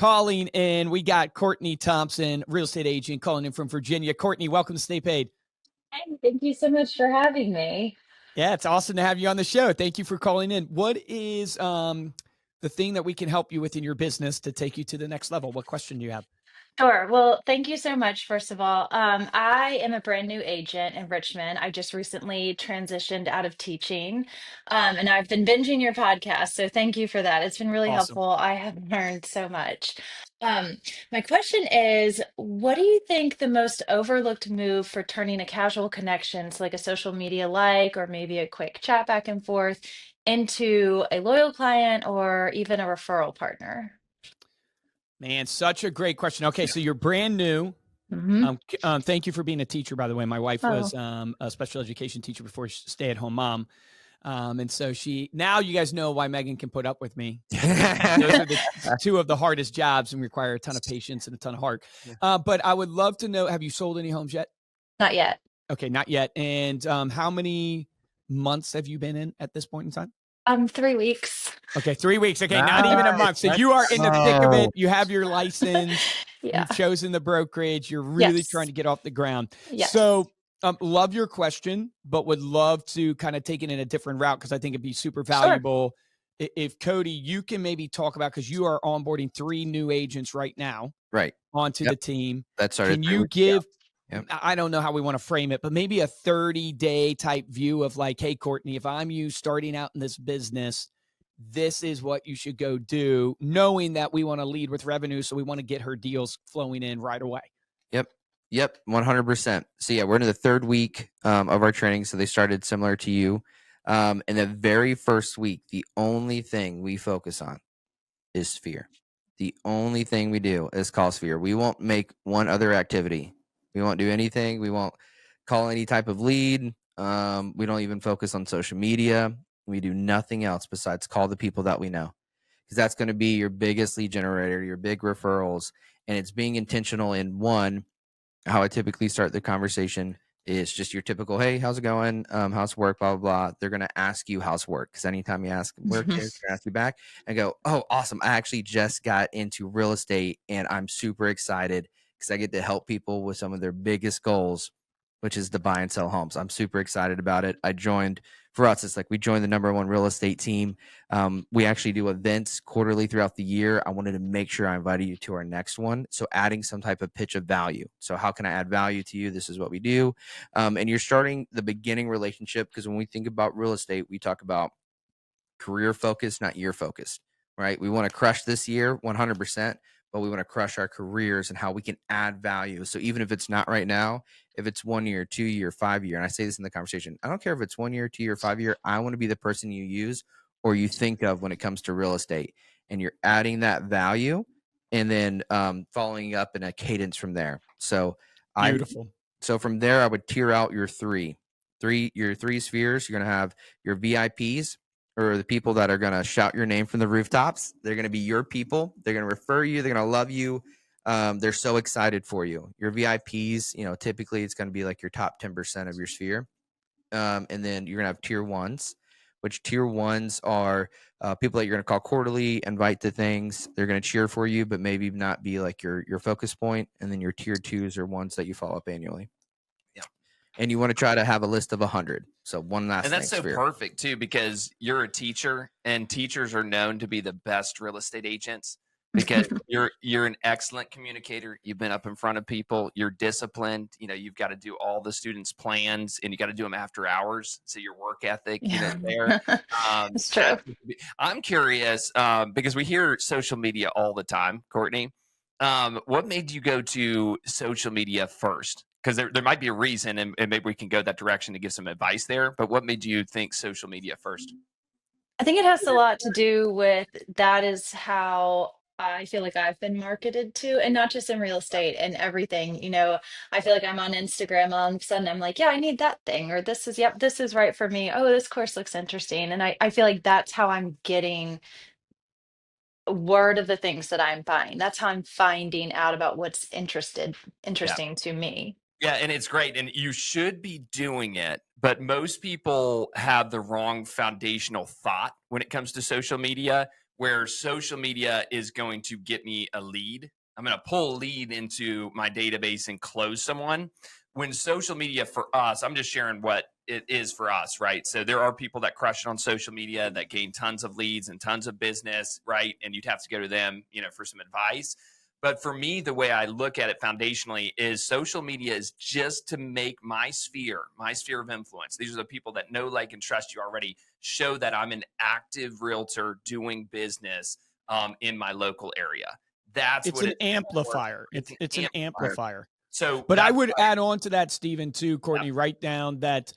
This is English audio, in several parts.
calling in. We got Courtney Thompson, real estate agent, calling in from Virginia. Courtney, welcome to Stay Paid. Hey, thank you so much for having me. Yeah, it's awesome to have you on the show. Thank you for calling in. What is the thing that we can help you with in your business to take you to the next level? What question do you have? Sure. Well, thank you so much, first of all. I am a brand new agent in Richmond. I just recently transitioned out of teaching, and I've been binging your podcast. So thank you for that. It's been really Awesome. helpful. I have learned so much. Um, my question is, what do you think the most overlooked move for turning a casual connection, so like a social media like, or maybe a quick chat back and forth, into a loyal client or even a referral partner? Man, such a great question. Okay, so you're brand new. Hmm. Thank you for being a teacher, by the way. My wife was Oh, a special education teacher before she stay-at-home mom. And so now you guys know why Megan can put up with me. Those are the two of the hardest jobs and require a ton of patience and a ton of heart. But I would love to know, have you sold any homes yet? not yet. Okay, not yet. And how many months have you been in at this point in time? 3 weeks. Okay, 3 weeks. Okay, not even a month. So Nice. you are in the thick of it. Oh, You have your license. Yeah. You've chosen the brokerage. You're really trying Yes. to get off the ground. Yes. So love your question, but would love to kind of take it in a different route because I think it'd be super Sure. valuable. If Cody, you can maybe talk about, because you are onboarding 3 new agents right now right. onto Yep. the team. That started Can 3 you weeks ago. give, Yep. I don't know how we want to frame it, but maybe a 30-day type view of like, hey, Courtney, if I'm you starting out in this business, this is what you should go do, knowing that we want to lead with revenue. So we want to get her deals flowing in right away. Yep. 100%. So yeah, we're into the 3rd week of our training. So they started similar to you. In the very first week, the only thing we focus on is Sphere. The only thing we do is call Sphere. We won't make one other activity. We won't do anything. We won't call any type of lead. We don't even focus on social media. We do nothing else besides call the people that we know, because that's going to be your biggest lead generator, your big referrals. And it's being intentional in one. How I typically start the conversation is just your typical, hey, how's it going? How's work? Blah, blah, blah. They're going to ask you how's work. Because anytime you ask work, they're going to ask you back and go, oh, awesome. I actually just got into real estate and I'm super excited because I get to help people with some of their biggest goals, which is to buy and sell homes. I'm super excited about it. For us, it's like we joined the #1 real estate team. We actually do events quarterly throughout the year. I wanted to make sure I invited you to our next one. So adding some type of pitch of value. So how can I add value to you? This is what we do. And you're starting the beginning relationship, because when we think about real estate, we talk about career focused, not year focused, right? We want to crush this year 100%, but we want to crush our careers and how we can add value. So even if it's not right now, if it's 1 year, 2 year, 5 year, and I say this in the conversation, I don't care if it's 1 year, 2 year, 5 year, I want to be the person you use or you think of when it comes to real estate, and you're adding that value and then following up in a cadence from there. So Beautiful. So from there, I would tier out your three spheres. You're going to have your VIPs, or the people that are going to shout your name from the rooftops. They're going to be your people. They're going to refer you. They're going to love you. They're so excited for you. Your VIPs, typically it's going to be like your top 10% of your sphere. And then you're going to have tier ones, which tier ones are people that you're going to call quarterly, invite to things. They're going to cheer for you, but maybe not be like your focus point. And then your tier twos are ones that you follow up annually. Yeah. And you want to try to have a list of 100. So one last And that's thing, so Sphere. perfect too, because you're a teacher and teachers are known to be the best real estate agents because you're an excellent communicator. You've been up in front of people. You're disciplined. You've got to do all the students' plans and you got to do them after hours. So your work ethic, there. It's true. I'm curious because we hear social media all the time, Courtney. What made you go to social media first? Because there might be a reason, and maybe we can go that direction to give some advice there. But what made you think social media first? I think it has a lot to do with that is how I feel like I've been marketed to, and not just in real estate and everything. I feel like I'm on Instagram, all of a sudden I'm like, yeah, I need that thing, or this is right for me. Oh, this course looks interesting. And I feel like that's how I'm getting word of the things that I'm buying. That's how I'm finding out about what's interesting to me. Yeah, and it's great. And you should be doing it. But most people have the wrong foundational thought when it comes to social media, where social media is going to get me a lead. I'm going to pull a lead into my database and close someone. When social media for us, I'm just sharing what it is for us, right? So there are people that crush it on social media that gain tons of leads and tons of business, right? And you'd have to go to them, for some advice. But for me, the way I look at it foundationally is social media is just to make my sphere of influence. These are the people that know, like, and trust you already, show that I'm an active realtor doing business in my local area. That's It's what an amplifier. It's an amplifier. So, but I would add on to that, Stephen, too, Courtney, write down that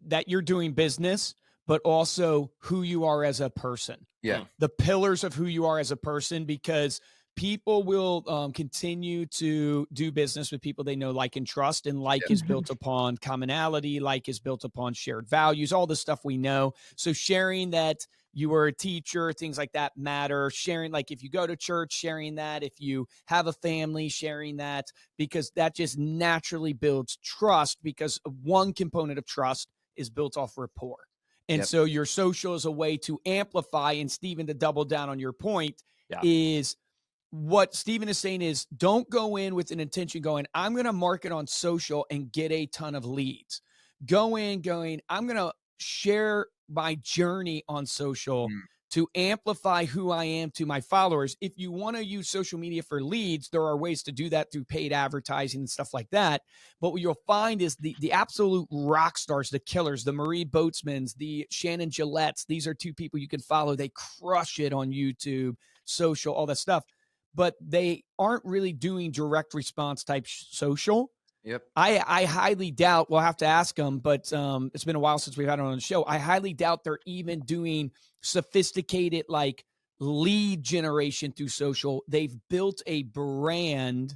that you're doing business, but also who you are as a person. Yeah. The pillars of who you are as a person, because people will continue to do business with people they know, like, and trust. And like is built upon commonality, like is built upon shared values, all the stuff we know. So sharing that you were a teacher, things like that matter. Sharing, like, if you go to church, sharing that. If you have a family, sharing that, because that just naturally builds trust, because one component of trust is built off rapport. And so your social is a way to amplify. And Stephen, to double down on your point, is what Stephen is saying is, don't go in with an intention going, I'm going to market on social and get a ton of leads. Go in going, I'm going to share my journey on social to amplify who I am to my followers. If you want to use social media for leads, there are ways to do that through paid advertising and stuff like that. But what you'll find is the absolute rock stars, the killers, the Marie Boatsmans, the Shannon Gillettes. These are two people you can follow. They crush it on YouTube, social, all that stuff. But they aren't really doing direct response type social. Yep. I highly doubt, we'll have to ask them, but it's been a while since we've had it on the show. I highly doubt they're even doing sophisticated, like, lead generation through social. They've built a brand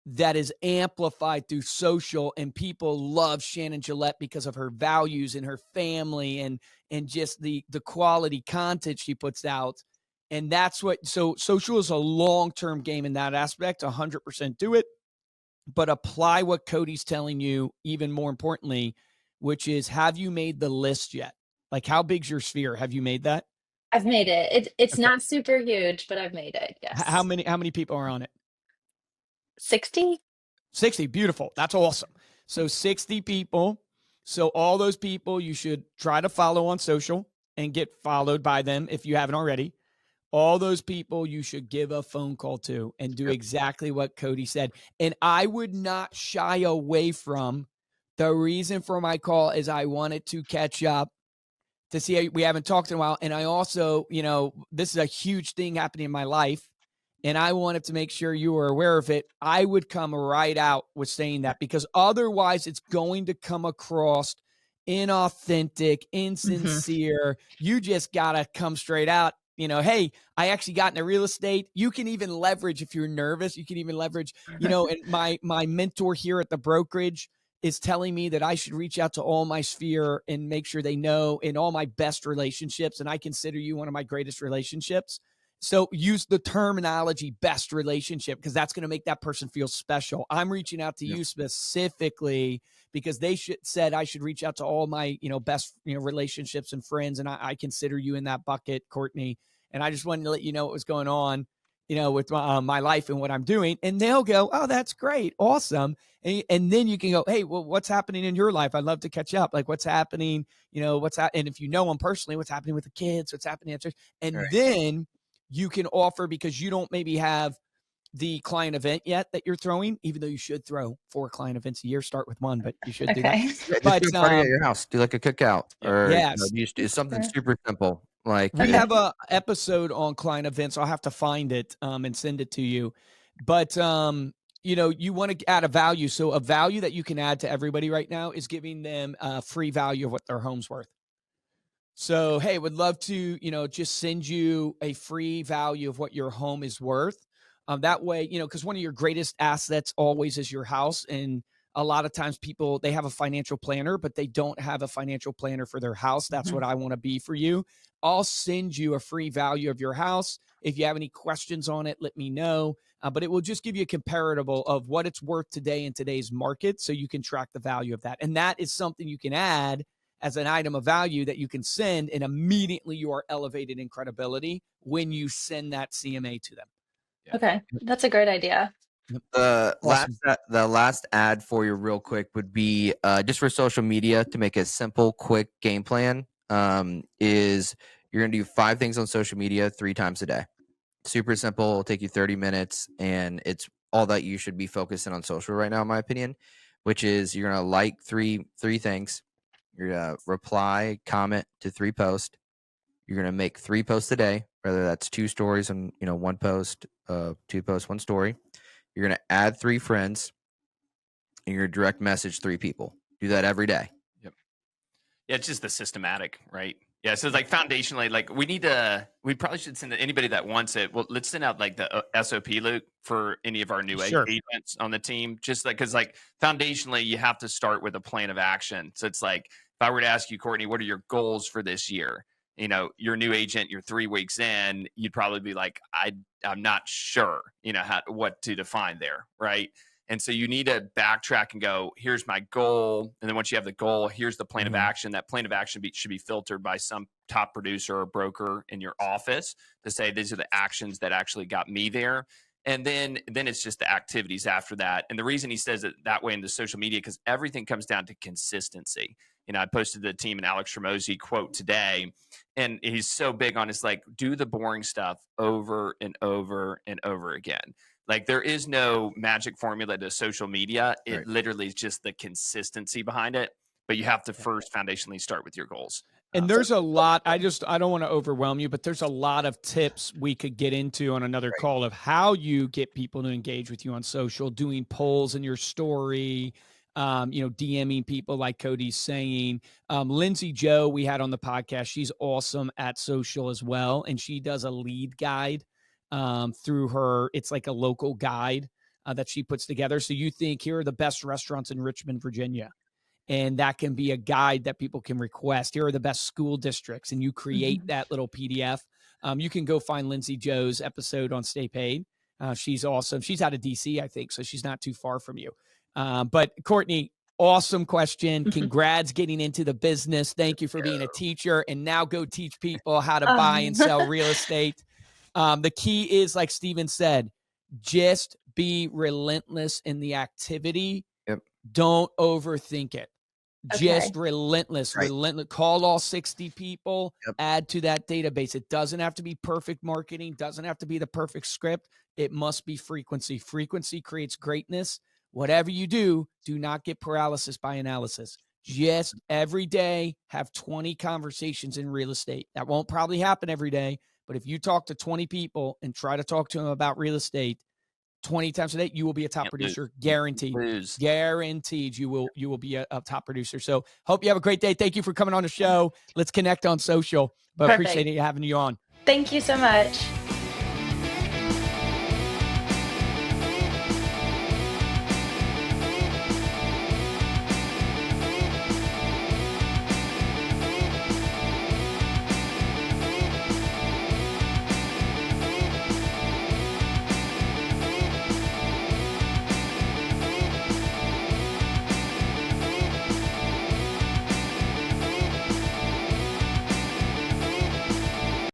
that is amplified through social, and people love Shannon Gillette because of her values and her family and just the quality content she puts out. And that's what, so social is a long-term game in that aspect. 100% do it, but apply what Cody's telling you, even more importantly, which is, have you made the list yet? Like, how big's your sphere? Have you made that? I've made it. It's not super huge, but I've made it. Yes. How many people are on it? 60? 60. Beautiful. That's awesome. So 60 people. So all those people you should try to follow on social and get followed by them if you haven't already. All those people you should give a phone call to and do exactly what Cody said. And I would not shy away from, the reason for my call is I wanted to catch up to see, we haven't talked in a while. And I also, this is a huge thing happening in my life, and I wanted to make sure you were aware of it. I would come right out with saying that, because otherwise it's going to come across inauthentic, insincere. You just got to come straight out. Hey, I actually got into real estate. You can even leverage, if you're nervous, you can even leverage, and my mentor here at the brokerage is telling me that I should reach out to all my sphere and make sure they know, in all my best relationships. And I consider you one of my greatest relationships. So use the terminology best relationship, because that's going to make that person feel special. I'm reaching out to you specifically because they said I should reach out to all my, best, relationships and friends. And I consider you in that bucket, Courtney. And I just wanted to let you know what was going on, with my life and what I'm doing. And they'll go, oh, that's great. Awesome. And then you can go, hey, well, what's happening in your life? I'd love to catch up. Like, what's happening, and if you know them personally, what's happening with the kids, what's happening at church. And then you can offer, because you don't maybe have the client event yet that you're throwing, even though you should throw 4 client events a year. Start with 1, but you should do that. Yeah, But just do a party at your house. Do like a cookout, or yes, do something super simple. Like, we have a episode on client events. I'll have to find it and send it to you. But you want to add a value. So a value that you can add to everybody right now is giving them a free value of what their home's worth. So, hey, would love to, just send you a free value of what your home is worth. That way, because one of your greatest assets always is your house. And a lot of times people, they have a financial planner, but they don't have a financial planner for their house. That's what I want to be for you. I'll send you a free value of your house. If you have any questions on it, let me know. But it will just give you a comparable of what it's worth today in today's market, so you can track the value of that. And that is something you can add as an item of value that you can send, and immediately you are elevated in credibility when you send that CMA to them. Okay, that's a great idea. The Awesome. last ad for you real quick would be just for social media to make a simple, quick game plan. Is you're gonna do 5 things on social media 3 times a day. Super simple. It'll take you 30 minutes, and it's all that you should be focusing on social right now, in my opinion. Which is you're gonna like three things. You're gonna reply, comment to 3 posts. You're gonna make 3 posts a day, whether that's 2 stories and 1 post, 2 posts, 1 story. You're going to add 3 friends, and you're going to direct message 3 people. Do that every day. Yep. Yeah, it's just the systematic, right? Yeah, so it's like foundationally, like we probably should send anybody that wants it. Well, let's send out like the SOP loop for any of our new Sure. agents on the team. Just like, because like foundationally, you have to start with a plan of action. So it's like, if I were to ask you, Courtney, what are your goals for this year? Your new agent, you're 3 weeks in, you'd probably be like, I'm not sure, what to define there, right? And so you need to backtrack and go, here's my goal. And then once you have the goal, here's the plan of action. That plan of action should be filtered by some top producer or broker in your office to say, these are the actions that actually got me there. And then it's just the activities after that. And the reason he says it that way in the social media, because everything comes down to consistency. I posted the team and Alex Ramosi quote today, and he's so big on it's like, do the boring stuff over and over and over again. Like there is no magic formula to social media. It literally is just the consistency behind it. But you have to first foundationally start with your goals. And there's a lot, I don't want to overwhelm you, but there's a lot of tips we could get into on another call of how you get people to engage with you on social, doing polls in your story, DMing people like Cody's saying. Lindsay Joe, we had on the podcast. She's awesome at social as well. And she does a lead guide through her. It's like a local guide that she puts together. So you think, here are the best restaurants in Richmond, Virginia. And that can be a guide that people can request. Here are the best school districts. And you create that little PDF. You can go find Lindsay Joe's episode on Stay Paid. She's awesome. She's out of DC, I think. So she's not too far from you. But Courtney, awesome question. Congrats getting into the business. Thank you for being a teacher. And now go teach people how to buy and sell real estate. The key is, like Steven said, just be relentless in the activity. Don't overthink it. Just relentless. Call all 60 people, add to that database. It doesn't have to be perfect marketing, doesn't have to be the perfect script. It must be frequency. Frequency creates greatness. Whatever you do, do not get paralysis by analysis. Just every day have 20 conversations in real estate. That won't probably happen every day, but if you talk to 20 people and try to talk to them about real estate 20 times a day, you will be a top producer. Guaranteed. Guaranteed you will be a top producer. So hope you have a great day. Thank you for coming on the show. Let's connect on social, but appreciate it having you on. Thank you so much.